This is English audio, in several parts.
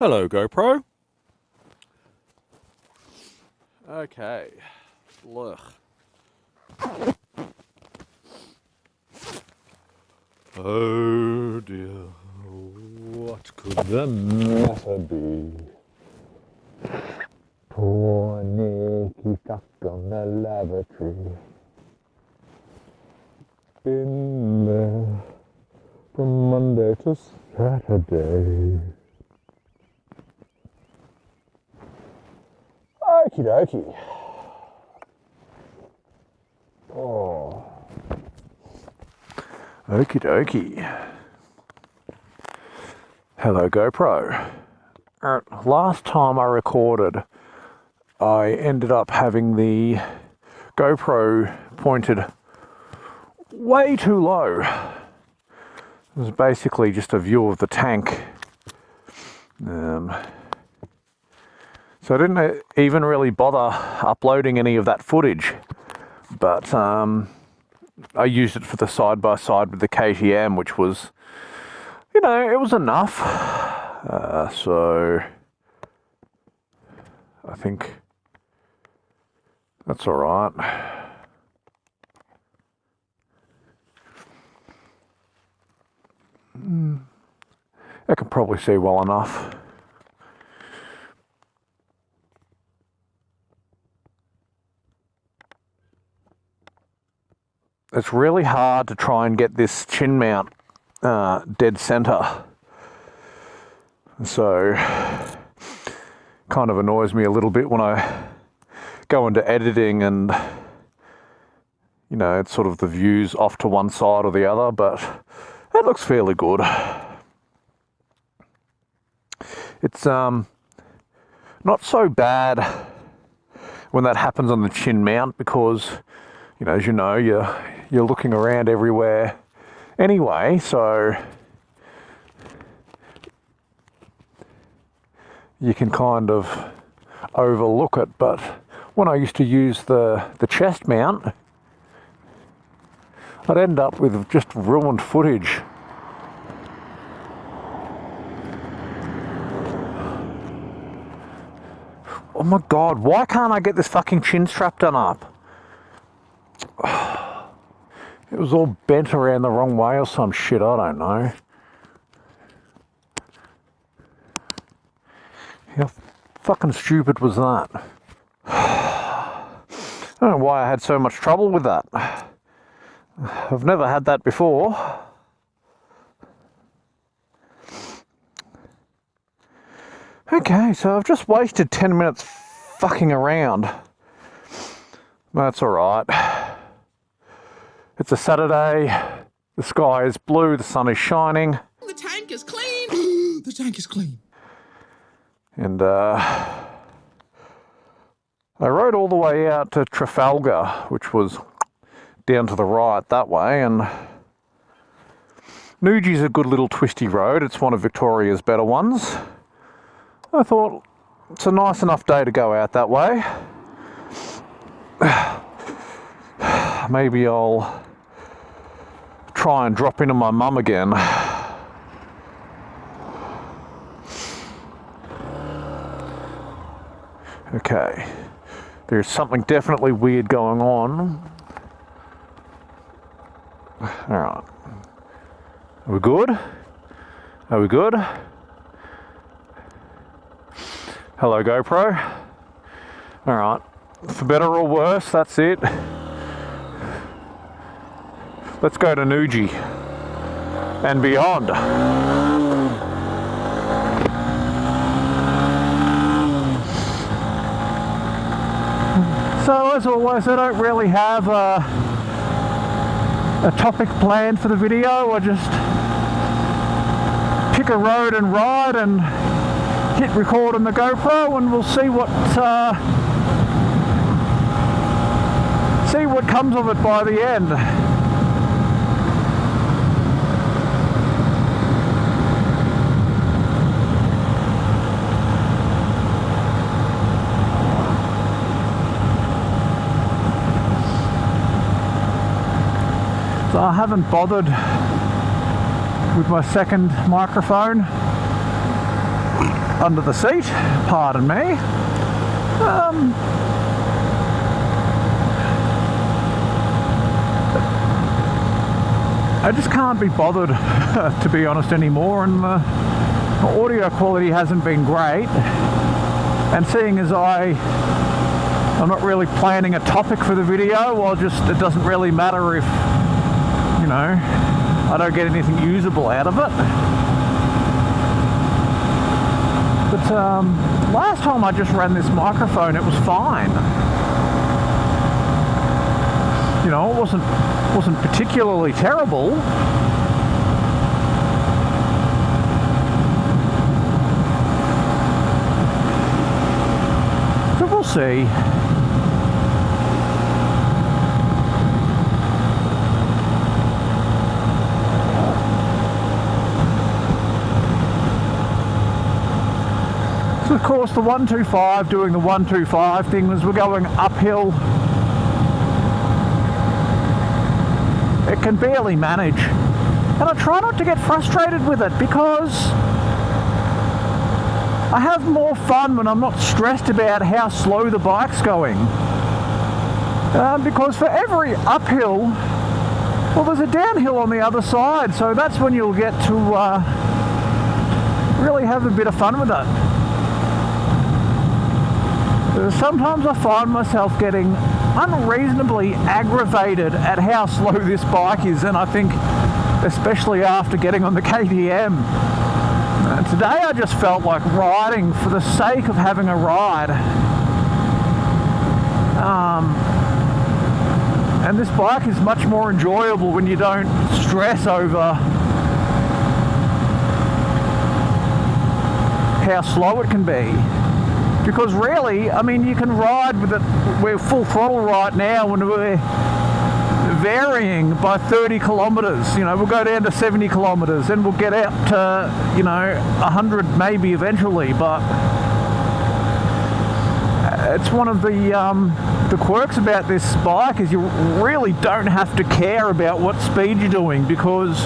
Hello GoPro. Okay, look. Oh dear, what could the matter be? Poor Nicky stuck on the lavatory. Been there from Monday to Saturday. Okie dokie. Oh. Okie dokie. Hello GoPro. Last time I recorded, I ended up having the GoPro pointed way too low. It was basically just a view of the tank. So I didn't even really bother uploading any of that footage, but I used it for the side-by-side with the KTM, which was, you know, it was enough. So I think that's all right. I can probably see well enough. It's really hard to try and get this chin mount dead center. So kind of annoys me a little bit when I go into editing and, you know, it's sort of the views off to one side or the other, but it looks fairly good. It's not so bad when that happens on the chin mount because, you know, as you know, you're looking around everywhere anyway, so you can kind of overlook it. But when I used to use the chest mount, I'd end up with just ruined footage. Oh my god, why can't I get this fucking chin strap done up? It was all bent around the wrong way or some shit, I don't know. How fucking stupid was that? I don't know why I had so much trouble with that. I've never had that before. Okay, so I've just wasted 10 minutes fucking around. That's alright. It's a Saturday, the sky is blue, the sun is shining. The tank is clean! The tank is clean. And I rode all the way out to Trafalgar, which was down to the right that way, and Noojee's a good little twisty road. It's one of Victoria's better ones. I thought it's a nice enough day to go out that way. Maybe I'll try and drop into my mum again. Okay, there's something definitely weird going on. Alright. Are we good? Are we good? Hello GoPro. Alright, for better or worse, that's it. Let's go to Noojee and beyond. So as always, I don't really have a topic planned for the video. I just pick a road and ride and hit record on the GoPro, and we'll see what comes of it by the end. So I haven't bothered with my second microphone. under the seat, pardon me. I just can't be bothered, to be honest, anymore, and the audio quality hasn't been great. And seeing as I'm not really planning a topic for the video, it doesn't really matter if, you know, I don't get anything usable out of it. But last time I just ran this microphone, it was fine. You know, it wasn't particularly terrible. So we'll see. So of course the 125, doing the 125 thing, as we're going uphill, it can barely manage. And I try not to get frustrated with it because I have more fun when I'm not stressed about how slow the bike's going. Because for every uphill, well, there's a downhill on the other side, so that's when you'll get to really have a bit of fun with it. Sometimes I find myself getting unreasonably aggravated at how slow this bike is, and I think especially after getting on the KTM. Today I just felt like riding for the sake of having a ride. And this bike is much more enjoyable when you don't stress over how slow it can be. Because really, I mean, you can ride with it, we're full throttle right now and we're varying by 30 kilometres. You know, we'll go down to 70 kilometres and we'll get out to, you know, 100 maybe eventually. But it's one of the quirks about this bike is you really don't have to care about what speed you're doing, because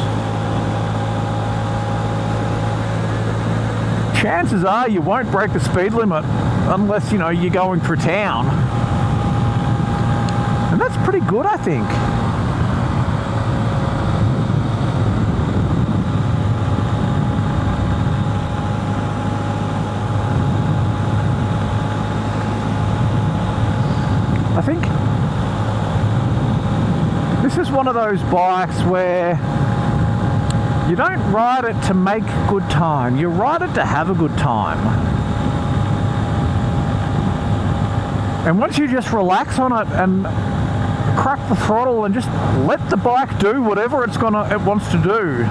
chances are you won't break the speed limit unless, you know, you're going through town. And that's pretty good, I think. I think this is one of those bikes where you don't ride it to make good time, you ride it to have a good time. And once you just relax on it and crack the throttle and just let the bike do whatever it wants to do,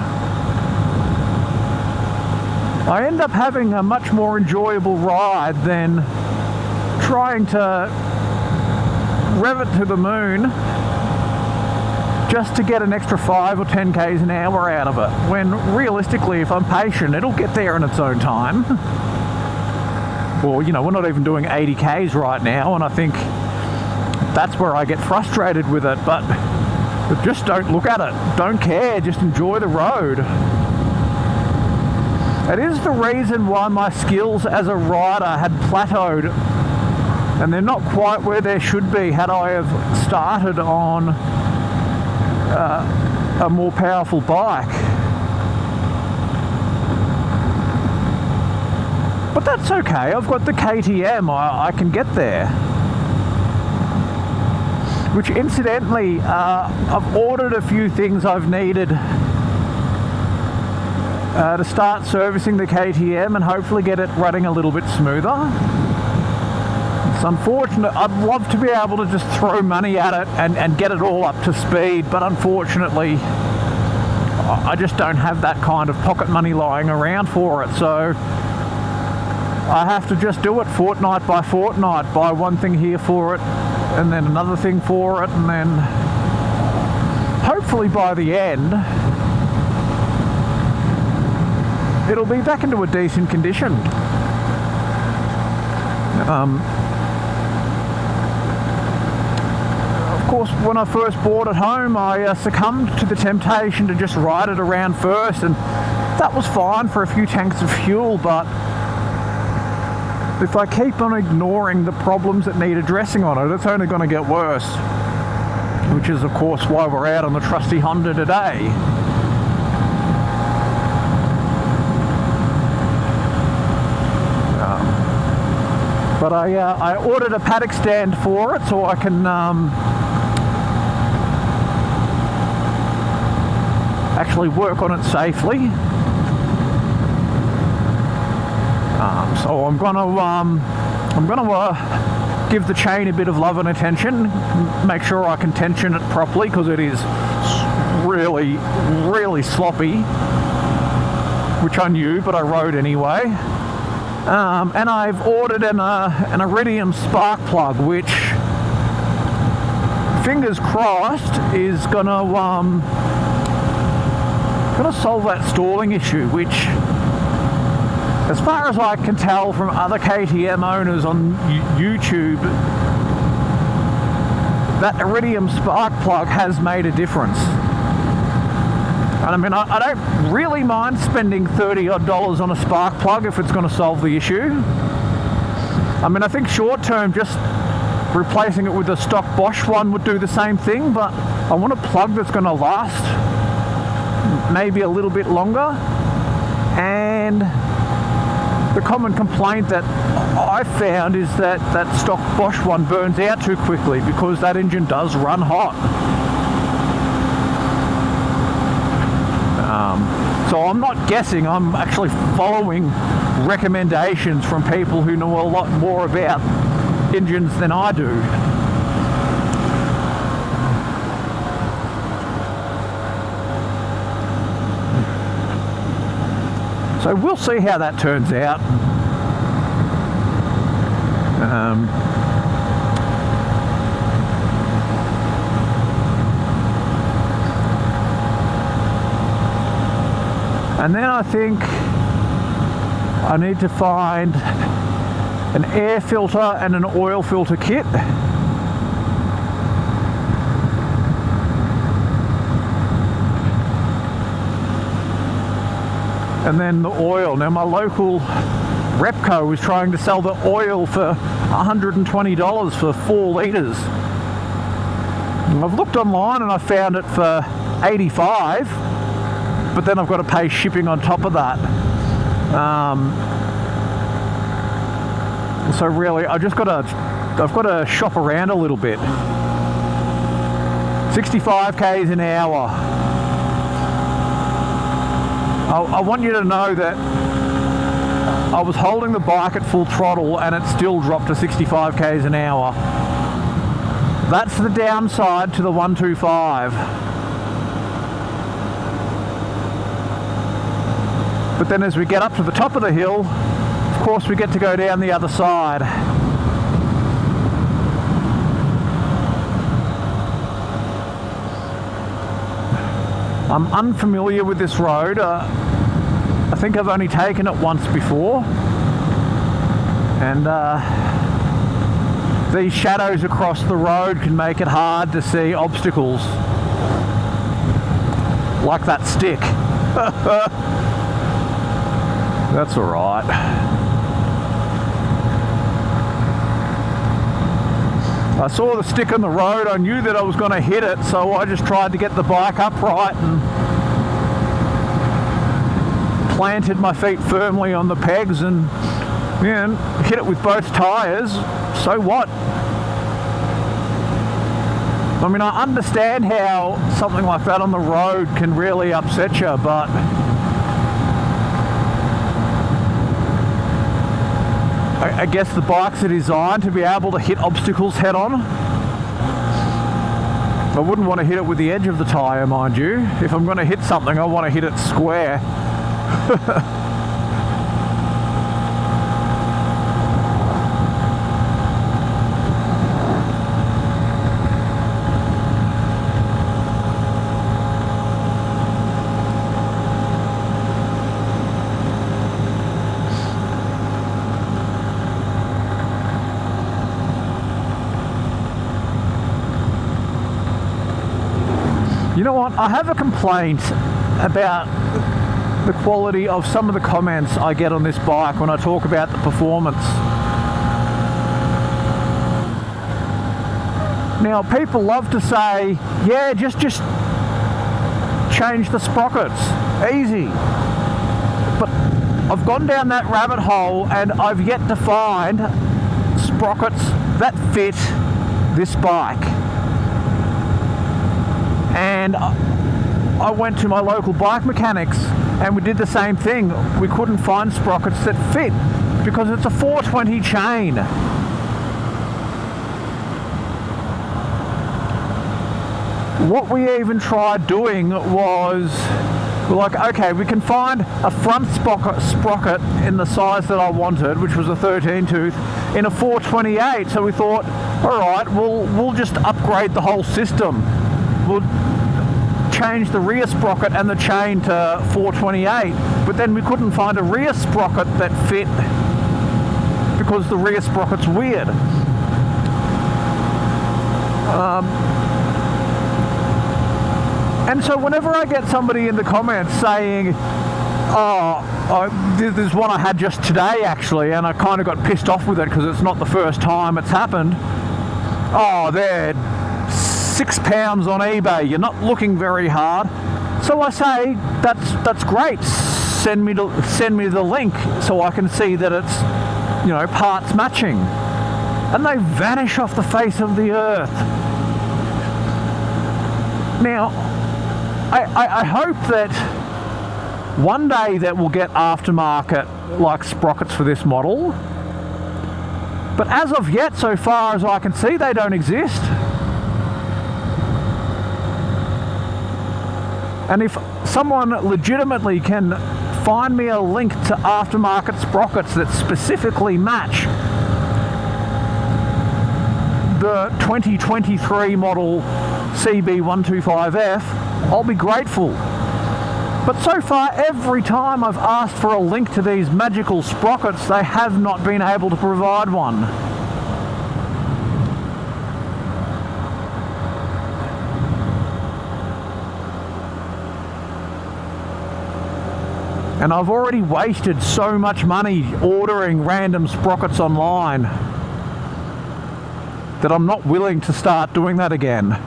I end up having a much more enjoyable ride than trying to rev it to the moon just to get an extra 5 or 10 k's an hour out of it, when realistically, if I'm patient, it'll get there in its own time. Well, you know, we're not even doing 80 k's right now, and I think that's where I get frustrated with it. But just don't look at it, don't care, just enjoy the road. It is the reason why my skills as a rider had plateaued, and they're not quite where they should be had I have started on a more powerful bike. But that's okay, I've got the KTM, I can get there. Which incidentally, I've ordered a few things I've needed to start servicing the KTM and hopefully get it running a little bit smoother. It's unfortunate. I'd love to be able to just throw money at it and get it all up to speed, but unfortunately I just don't have that kind of pocket money lying around for it, so I have to just do it fortnight by fortnight, buy one thing here for it and then another thing for it, and then hopefully by the end it'll be back into a decent condition. Of course, when I first bought it home, I succumbed to the temptation to just ride it around first, and that was fine for a few tanks of fuel, but if I keep on ignoring the problems that need addressing on it, it's only going to get worse. Which is, of course, why we're out on the trusty Honda today. But I ordered a paddock stand for it so I can actually work on it safely. So I'm gonna give the chain a bit of love and attention, make sure I can tension it properly because it is really, really sloppy, which I knew, but I rode anyway. And I've ordered an iridium spark plug, which, fingers crossed, is gonna solve that stalling issue, which, as far as I can tell from other KTM owners on YouTube, that iridium spark plug has made a difference. And I mean, I don't really mind spending $30 odd on a spark plug if it's going to solve the issue. I mean, I think short term, just replacing it with a stock Bosch one would do the same thing, but I want a plug that's going to last maybe a little bit longer. And the common complaint that I found is that that stock Bosch one burns out too quickly because that engine does run hot. So I'm not guessing, I'm actually following recommendations from people who know a lot more about engines than I do. So we'll see how that turns out. And then I think I need to find an air filter and an oil filter kit. And then the oil. Now my local Repco is trying to sell the oil for $120 for 4 litres. I've looked online and I found it for $85. But then I've got to pay shipping on top of that. So really, I've got to shop around a little bit. 65 k's an hour. I want you to know that I was holding the bike at full throttle and it still dropped to 65 k's an hour. That's the downside to the 125. But then as we get up to the top of the hill, of course we get to go down the other side. I'm unfamiliar with this road. I think I've only taken it once before. And these shadows across the road can make it hard to see obstacles. Like that stick. That's all right. I saw the stick on the road. I knew that I was going to hit it, so I just tried to get the bike upright and planted my feet firmly on the pegs and hit it with both tyres. So what? I mean, I understand how something like that on the road can really upset you, but I guess the bikes are designed to be able to hit obstacles head on. I wouldn't want to hit it with the edge of the tyre, mind you. If I'm going to hit something, I want to hit it square. You know what? I have a complaint about the quality of some of the comments I get on this bike when I talk about the performance. Now, people love to say, yeah, just change the sprockets, easy. But I've gone down that rabbit hole and I've yet to find sprockets that fit this bike. And I went to my local bike mechanics and we did the same thing. We couldn't find sprockets that fit because it's a 420 chain. What we even tried doing was, we're like, okay, we can find a front sprocket in the size that I wanted, which was a 13 tooth, in a 428. So we thought, all right, we'll just upgrade the whole system. We'll change the rear sprocket and the chain to 428. But then we couldn't find a rear sprocket that fit because the rear sprocket's weird. And so whenever I get somebody in the comments saying, there's one I had just today actually, and I kind of got pissed off with it because it's not the first time it's happened. Oh, they're £6 on eBay. You're not looking very hard. So I say, that's great. Send me the link so I can see that it's, parts matching. And they vanish off the face of the earth. Now, I hope that one day that we'll get aftermarket like sprockets for this model, but as of yet, so far as I can see, they don't exist. And if someone legitimately can find me a link to aftermarket sprockets that specifically match the 2023 model CB125F, I'll be grateful. But so far, every time I've asked for a link to these magical sprockets, they have not been able to provide one. And I've already wasted so much money ordering random sprockets online that I'm not willing to start doing that again.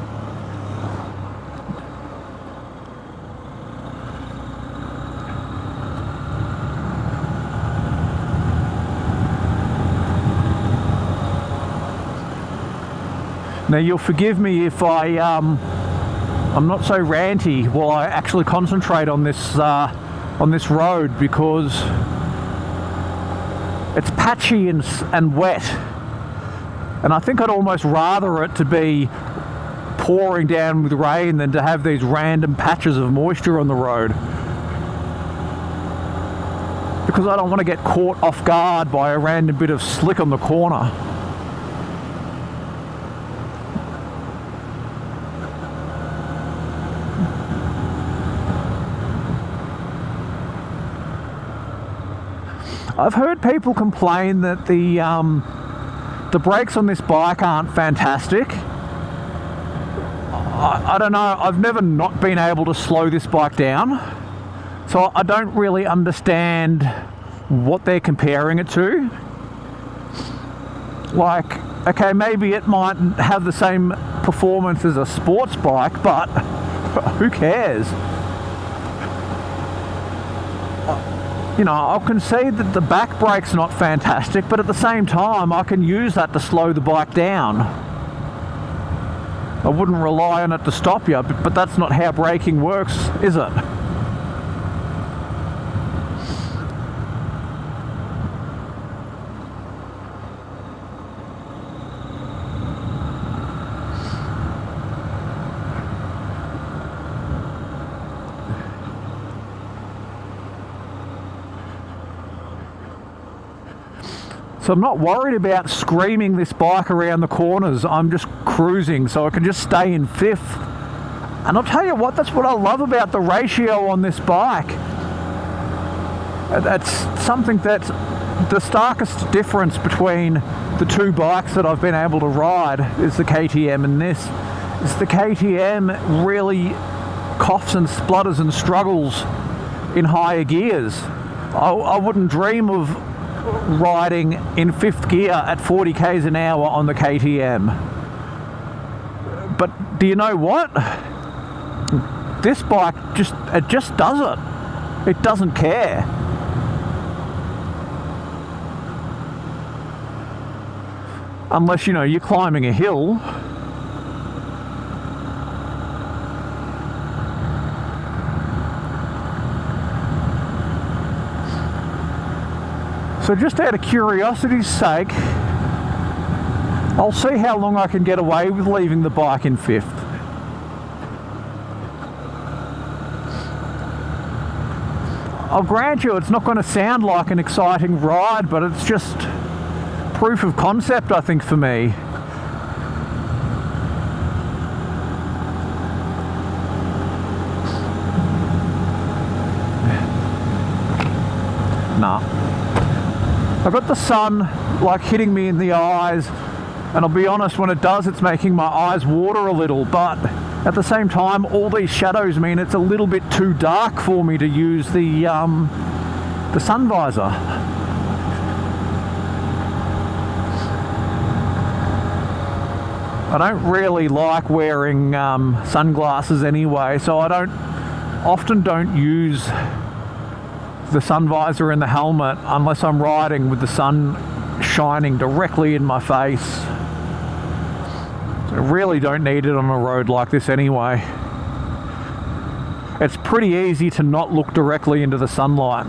Now you'll forgive me if I'm not so ranty while I actually concentrate on this road, because it's patchy and wet, and I think I'd almost rather it to be pouring down with rain than to have these random patches of moisture on the road, because I don't want to get caught off guard by a random bit of slick on the corner. I've heard people complain that the brakes on this bike aren't fantastic. I don't know, I've never not been able to slow this bike down, so I don't really understand what they're comparing it to. Like, okay, maybe it might have the same performance as a sports bike, but who cares? I'll concede that the back brake's not fantastic, but at the same time, I can use that to slow the bike down. I wouldn't rely on it to stop you, but that's not how braking works, is it? So I'm not worried about screaming this bike around the corners. I'm just cruising, so I can just stay in fifth. And I'll tell you what, that's what I love about the ratio on this bike. That's something that's the starkest difference between the two bikes that I've been able to ride is the KTM and this. Is the KTM really coughs and splutters and struggles in higher gears. I wouldn't dream of riding in fifth gear at 40 k's an hour on the KTM. do you know what? This bike just does it. It doesn't care. Unless, you know, you're climbing a hill. So just out of curiosity's sake, I'll see how long I can get away with leaving the bike in fifth. I'll grant you it's not going to sound like an exciting ride, but it's just proof of concept, I think, for me. Nah. I've got the sun like hitting me in the eyes, and I'll be honest, when it does, it's making my eyes water a little, but at the same time, all these shadows mean it's a little bit too dark for me to use the sun visor. I don't really like wearing sunglasses anyway, so I often don't use the sun visor in the helmet unless I'm riding with the sun shining directly in my face. I really don't need it on a road like this anyway. It's pretty easy to not look directly into the sunlight.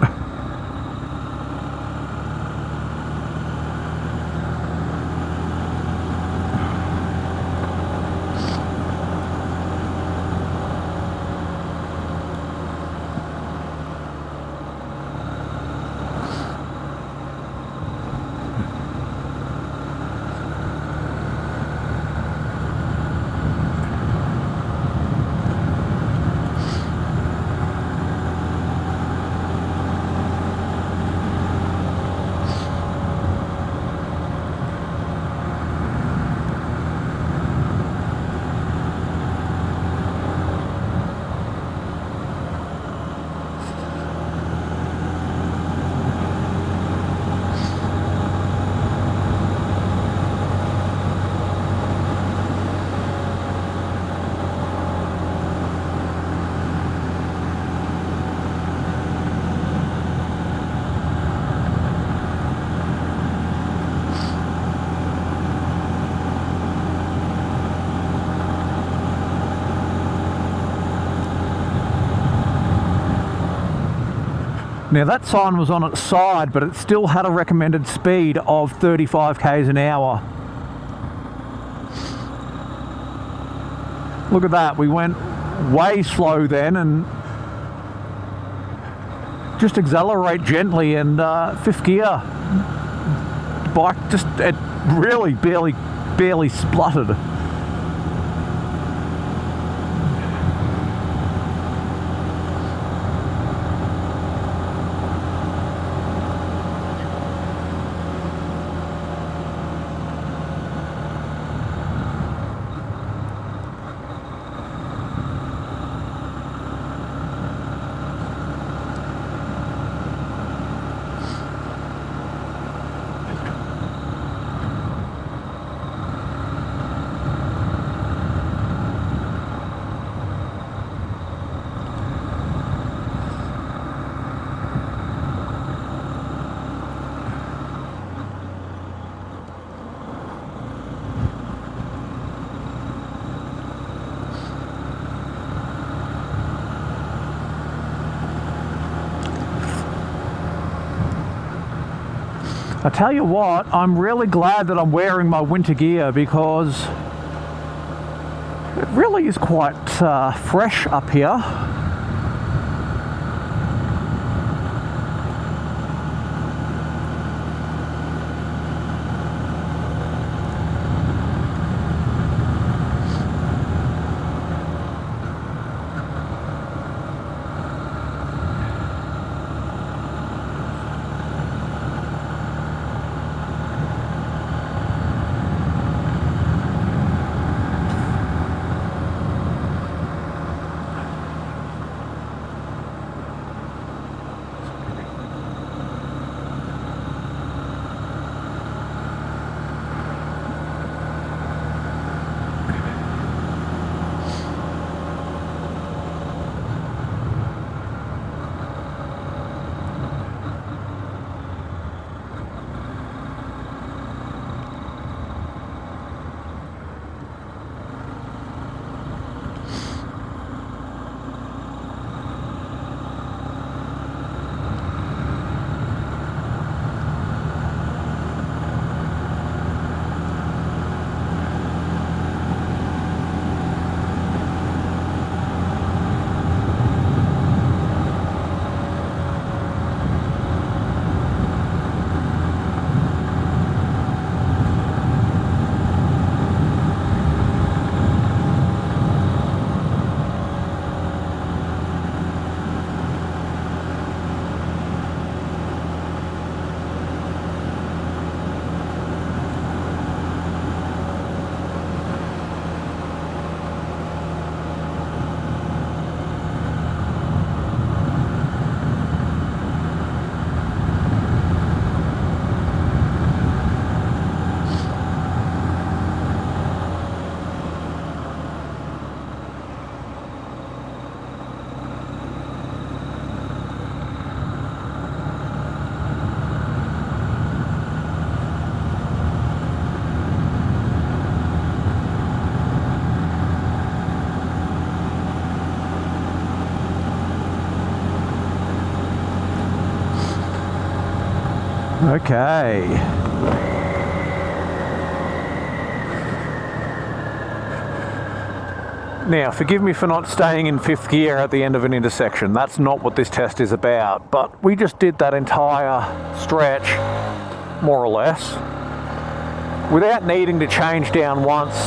Now that sign was on its side, but it still had a recommended speed of 35 k's an hour. Look at that, we went way slow then, and just accelerate gently, and fifth gear. The bike it really barely spluttered. I tell you what, I'm really glad that I'm wearing my winter gear, because it really is quite fresh up here. Okay. Now, forgive me for not staying in 5th gear at the end of an intersection. That's not what this test is about. But we just did that entire stretch, more or less, without needing to change down once